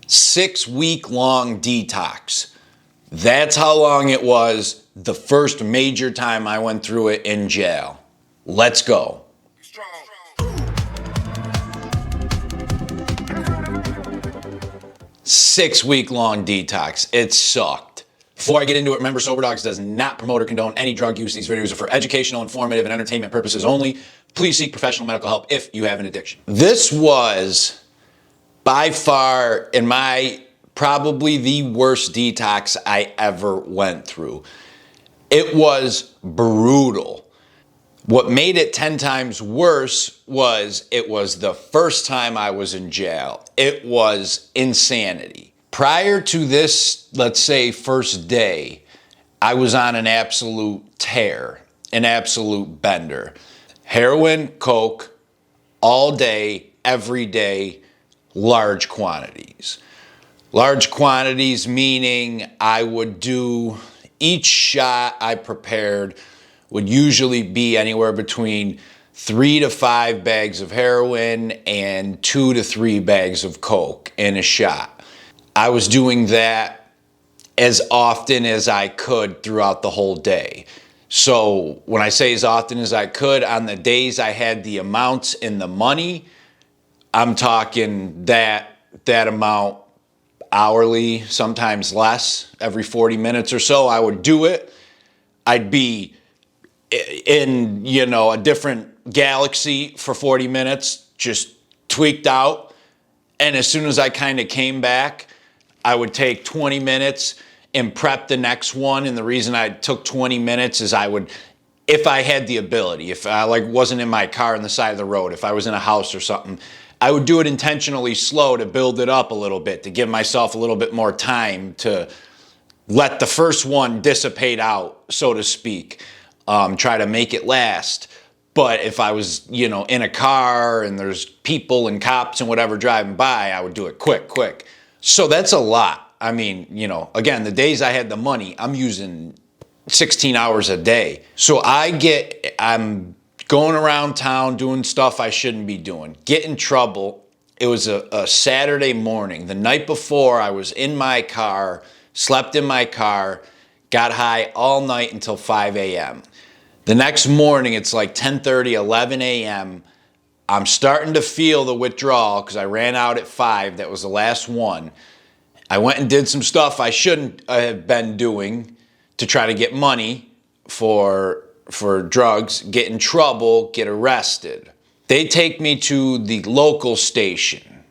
6-week-long detox. That's how long it was the first major time I went through it in jail. Let's go. 6-week-long detox. It sucked. Before I get into it, remember, Soberdogs does not promote or condone any drug use. These videos are for educational, informative, and entertainment purposes only. Please seek professional medical help if you have an addiction. This was by far, in my probably the worst detox I ever went through. It was brutal. What made it 10 times worse was it was the first time I was in jail. It was insanity. Prior to this, let's say, first day, I was on an absolute tear, an absolute bender. Heroin, coke, all day, every day, large quantities. Large quantities meaning I would do, each shot I prepared would usually be anywhere between 3 to 5 bags of heroin and 2 to 3 bags of coke in a shot. I was doing that as often as I could throughout the whole day. So when I say as often as I could, on the days I had the amounts and the money, I'm talking that amount hourly, sometimes less, every 40 minutes or so, I would do it. I'd be in, a different galaxy for 40 minutes, just tweaked out. And as soon as I kind of came back, I would take 20 minutes and prep the next one. And the reason I took 20 minutes is I would, if I had the ability, if I wasn't in my car on the side of the road, if I was in a house or something, I would do it intentionally slow to build it up a little bit, to give myself a little bit more time to let the first one dissipate out, so to speak, try to make it last. But if I was, in a car and there's people and cops and whatever driving by, I would do it quick. So that's a lot. I mean, again, the days I had the money, I'm using 16 hours a day. So I'm going around town doing stuff I shouldn't be doing, get in trouble. It was a Saturday morning. The night before, I was in my car, slept in my car, got high all night until 5 a.m. The next morning, it's like 10:30, 11 a.m. I'm starting to feel the withdrawal because I ran out at 5. That was the last one. I went and did some stuff I shouldn't have been doing to try to get money for drugs, get in trouble, get arrested. They take me to the local station.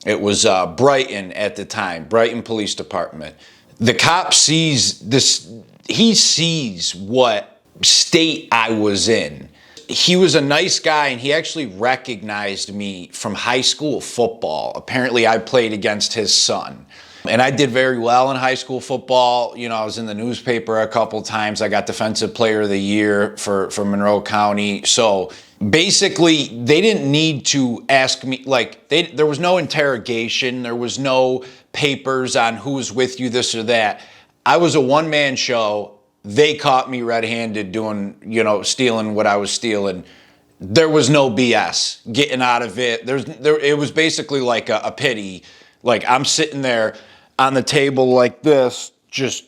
It was Brighton at the time, Brighton Police Department. The cop sees this, he sees what state I was in. He was a nice guy, and he actually recognized me from high school football. Apparently, I played against his son. And I did very well in high school football. I was in the newspaper a couple times. I got Defensive Player of the Year for Monroe County. So basically, they didn't need to ask me, there was no interrogation. There was no papers on who's with you, this or that. I was a one-man show. They caught me red-handed doing, stealing what I was stealing. There was no BS getting out of it. It was basically like a pity. Like, I'm sitting there on the table like this, just,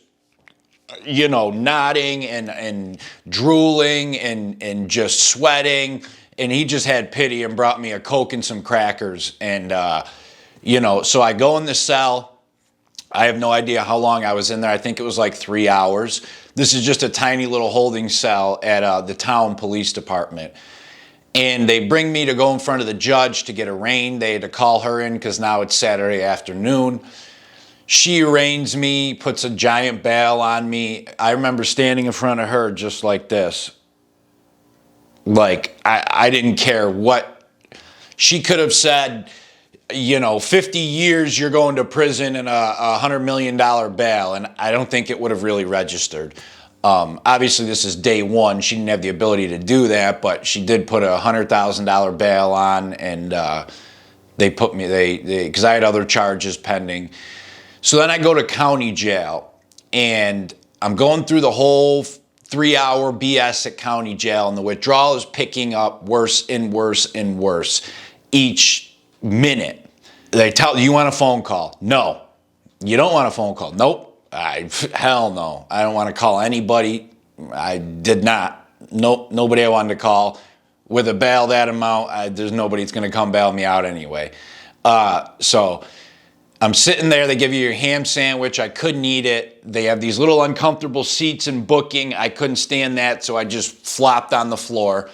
nodding and drooling and just sweating. And he just had pity and brought me a Coke and some crackers. And, so I go in the cell. I have no idea how long I was in there. I think it was like 3 hours. This is just a tiny little holding cell at the town police department. And they bring me to go in front of the judge to get arraigned. They had to call her in because now it's Saturday afternoon. She arraigns me, puts a giant bail on me. I remember standing in front of her just like this. Like, I didn't care what. She could have said, 50 years you're going to prison and a $100 million bail. And I don't think it would have really registered. Obviously, this is day one. She didn't have the ability to do that, but she did put a $100,000 bail on, and they put me, because I had other charges pending. So then I go to county jail, and I'm going through the whole 3-hour BS at county jail, and the withdrawal is picking up worse and worse and worse each minute. They tell you want a phone call. No, you don't want a phone call. Nope. Hell no. I don't want to call anybody. I did not. Nope. Nobody I wanted to call. With a bail that amount, there's nobody that's going to come bail me out anyway. So I'm sitting there. They give you your ham sandwich. I couldn't eat it. They have these little uncomfortable seats in booking. I couldn't stand that, so I just flopped on the floor.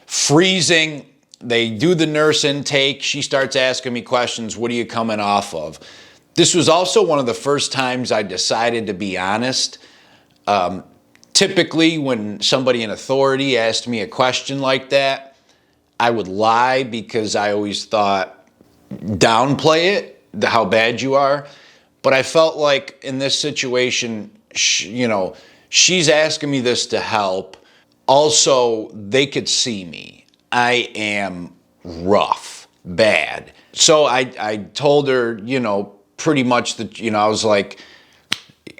Freezing. They do the nurse intake. She starts asking me questions. What are you coming off of? This was also one of the first times I decided to be honest. Typically, when somebody in authority asked me a question like that, I would lie because I always thought, downplay it, how bad you are. But I felt like in this situation, she's asking me this to help. Also, they could see me. I am rough, bad. So I told her, pretty much that, I was like,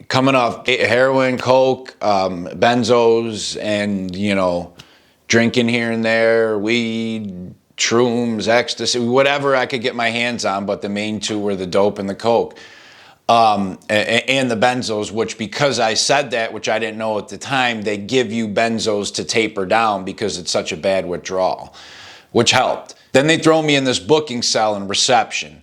coming off heroin, coke, benzos, and, drinking here and there, weed, shrooms, ecstasy, whatever I could get my hands on, but the main two were the dope and the coke. And the benzos, which because I said that, which I didn't know at the time, they give you benzos to taper down because it's such a bad withdrawal, which helped. Then they throw me in this booking cell in reception.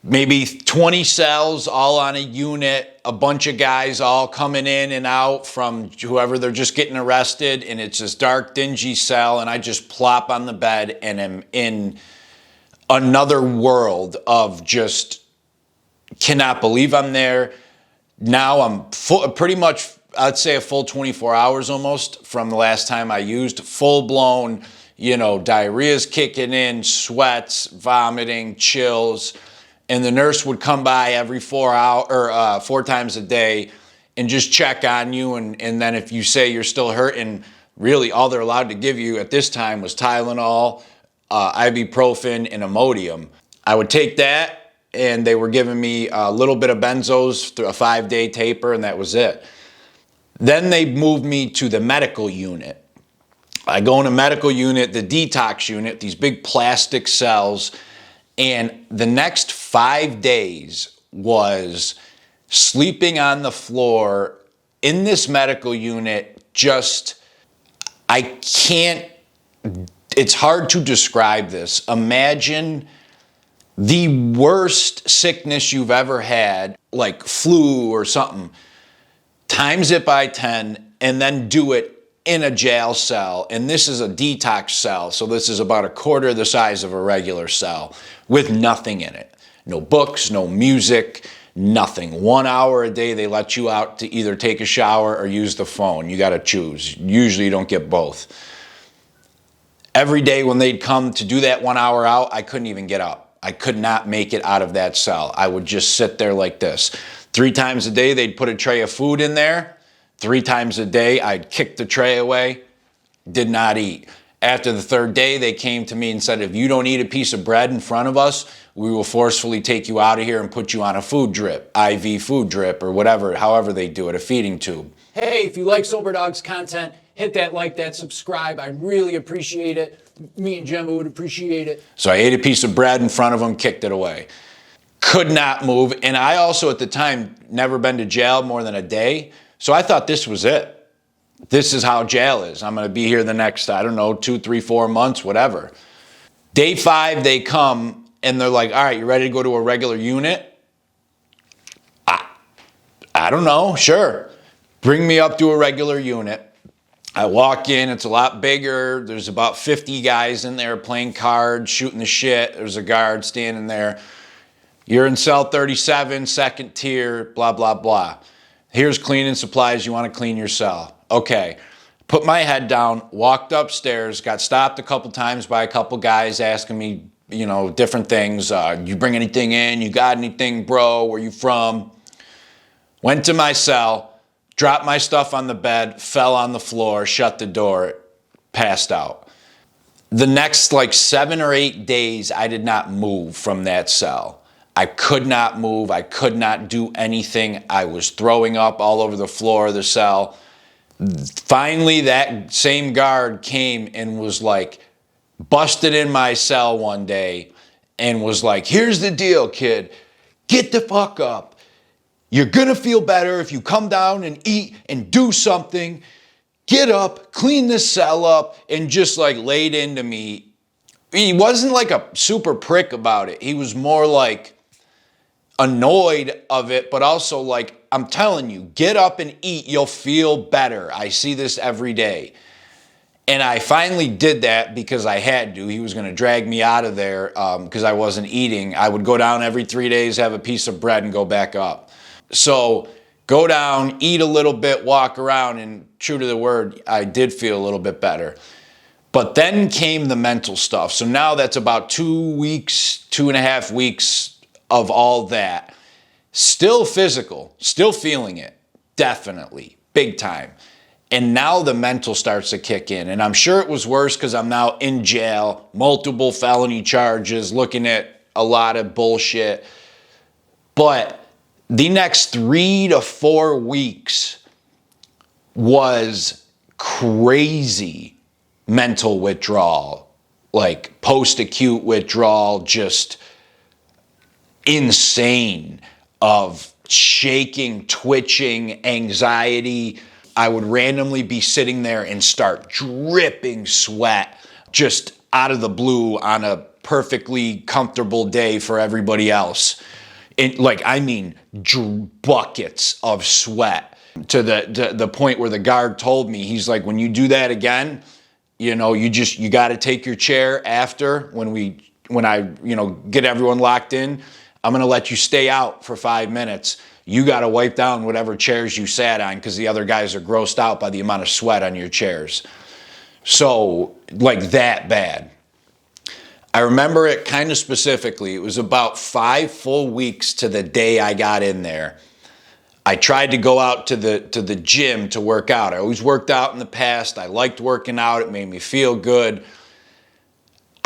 Maybe 20 cells all on a unit, a bunch of guys all coming in and out from whoever they're just getting arrested, and it's this dark, dingy cell, and I just plop on the bed and am in another world of just cannot believe I'm there. Now I'm pretty much, I'd say a full 24 hours almost from the last time I used. Full blown, diarrhea's kicking in, sweats, vomiting, chills. And the nurse would come by every 4 times a day and just check on you. And then if you say you're still hurting, really all they're allowed to give you at this time was Tylenol, ibuprofen, and Imodium. I would take that. And they were giving me a little bit of benzos through a 5-day taper, and that was it. Then they moved me to the medical unit. I go in a medical unit, the detox unit, these big plastic cells, and the next 5 days was sleeping on the floor in this medical unit. It's hard to describe this. Imagine the worst sickness you've ever had, like flu or something, times it by 10, and then do it in a jail cell. And this is a detox cell, so this is about a quarter the size of a regular cell with nothing in it. No books, no music, nothing. 1 hour a day they let you out to either take a shower or use the phone. You got to choose. Usually you don't get both. Every day when they'd come to do that 1 hour out, I couldn't even get up. I could not make it out of that cell. I would just sit there like this. 3 times a day, they'd put a tray of food in there. 3 times a day, I'd kick the tray away, did not eat. After the 3rd day, they came to me and said, if you don't eat a piece of bread in front of us, we will forcefully take you out of here and put you on a food drip, IV food drip, or whatever, however they do it, a feeding tube. Hey, if you like Soberdogs content, hit that like, that subscribe. I really appreciate it. Me and Gemma would appreciate it. So I ate a piece of bread in front of them, kicked it away. Could not move. And I also, at the time, never been to jail more than a day. So I thought this was it. This is how jail is. I'm going to be here the next, 2, 3, 4 months, whatever. Day 5, they come and they're like, all right, you ready to go to a regular unit? I don't know. Sure. Bring me up to a regular unit. I walk in, it's a lot bigger. There's about 50 guys in there playing cards, shooting the shit. There's a guard standing there. You're in cell 37, 2nd tier, blah, blah, blah. Here's cleaning supplies. You want to clean your cell. Okay. Put my head down, walked upstairs, got stopped a couple times by a couple guys asking me, different things. You bring anything in? You got anything, bro? Where you from? Went to my cell. Dropped my stuff on the bed, fell on the floor, shut the door, passed out. The next 7 or 8 days, I did not move from that cell. I could not move. I could not do anything. I was throwing up all over the floor of the cell. Finally, that same guard came and was busted in my cell one day and was like, here's the deal, kid. Get the fuck up. You're gonna feel better if you come down and eat and do something. Get up, clean this cell up, and just like laid into me. He wasn't like a super prick about it. He was more like annoyed of it, but also like, I'm telling you, get up and eat. You'll feel better. I see this every day. And I finally did that because I had to. He was going to drag me out of there because I wasn't eating. I would go down every 3 days, have a piece of bread, and go back up. So go down, eat a little bit, walk around, and true to the word, I did feel a little bit better. But then came the mental stuff. So now that's about 2 weeks, 2.5 weeks of all that. Still physical, still feeling it, definitely, big time. And now the mental starts to kick in. And I'm sure it was worse because I'm now in jail, multiple felony charges, looking at a lot of bullshit. But the next 3 to 4 weeks was crazy mental withdrawal, like post-acute withdrawal, just insane of shaking, twitching, anxiety. I would randomly be sitting there and start dripping sweat just out of the blue on a perfectly comfortable day for everybody else. Buckets of sweat to the point where the guard told me, he's like, when you do that again, you got to take your chair after when I get everyone locked in. I'm going to let you stay out for 5 minutes. You got to wipe down whatever chairs you sat on because the other guys are grossed out by the amount of sweat on your chairs. So, like that bad. I remember it kind of specifically. It was about 5 full weeks to the day I got in there. I tried to go out to the gym to work out. I always worked out in the past. I liked working out. It made me feel good.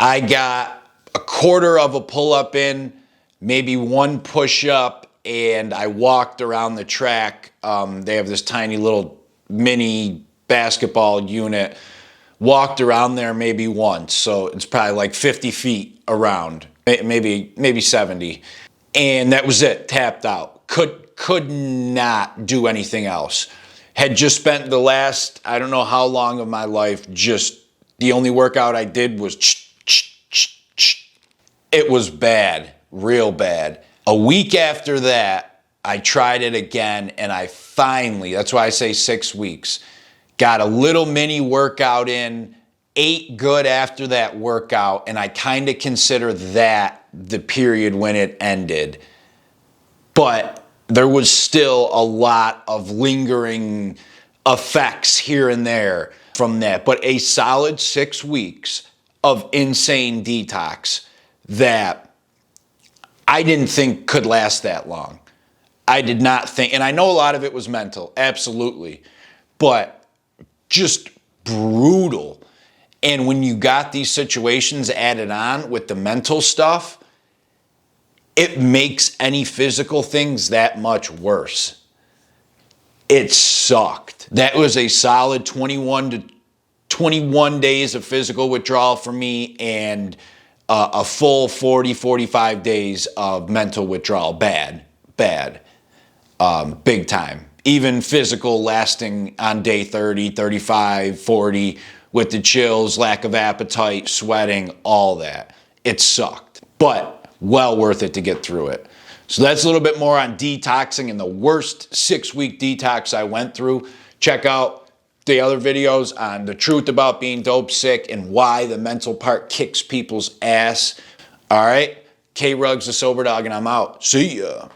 I got a quarter of a pull-up in, maybe 1 push-up, and I walked around the track. They have this tiny little mini basketball unit. Walked around there maybe once, so it's probably like 50 feet around, maybe 70. And that was it, tapped out. Could not do anything else. Had just spent the last, I don't know how long of my life, just the only workout I did was It was bad, real bad. A week after that, I tried it again, and I finally, that's why I say 6 weeks, got a little mini workout in, ate good after that workout, and I kind of consider that the period when it ended. But there was still a lot of lingering effects here and there from that. But a solid 6 weeks of insane detox that I didn't think could last that long. I did not think, and I know a lot of it was mental, absolutely, but just brutal. And when you got these situations added on with the mental stuff, it makes any physical things that much worse. It sucked. That was a solid 21 days of physical withdrawal for me, and a full 40, 45 days of mental withdrawal. Bad. Big time. Even physical lasting on day 30, 35, 40 with the chills, lack of appetite, sweating, all that. It sucked, but well worth it to get through it. So that's a little bit more on detoxing and the worst 6-week detox I went through. Check out the other videos on the truth about being dope sick and why the mental part kicks people's ass. All right, K-Rugs the Soberdog, and I'm out. See ya.